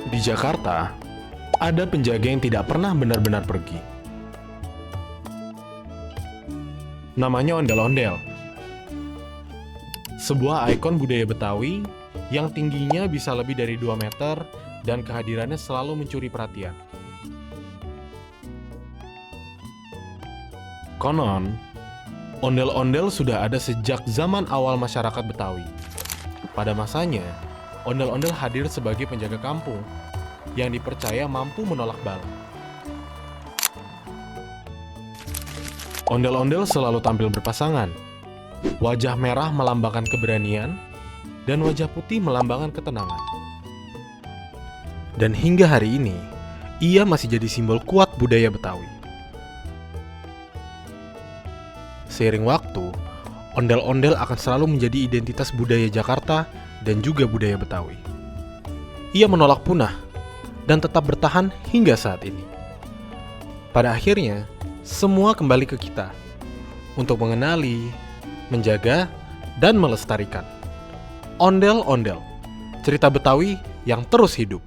Di Jakarta, ada penjaga yang tidak pernah benar-benar pergi. Namanya ondel-ondel. Sebuah ikon budaya Betawi yang tingginya bisa lebih dari 2 meter dan kehadirannya selalu mencuri perhatian. Konon, ondel-ondel sudah ada sejak zaman awal masyarakat Betawi. Pada masanya, ondel-ondel hadir sebagai penjaga kampung yang dipercaya mampu menolak bala. Ondel-ondel selalu tampil berpasangan. Wajah merah melambangkan keberanian, dan wajah putih melambangkan ketenangan. Dan hingga hari ini, ia masih jadi simbol kuat budaya Betawi. Seiring waktu, ondel-ondel akan selalu menjadi identitas budaya Jakarta dan juga budaya Betawi. Ia menolak punah dan tetap bertahan hingga saat ini. Pada akhirnya, semua kembali ke kita untuk mengenali, menjaga, dan melestarikan ondel-ondel, cerita Betawi yang terus hidup.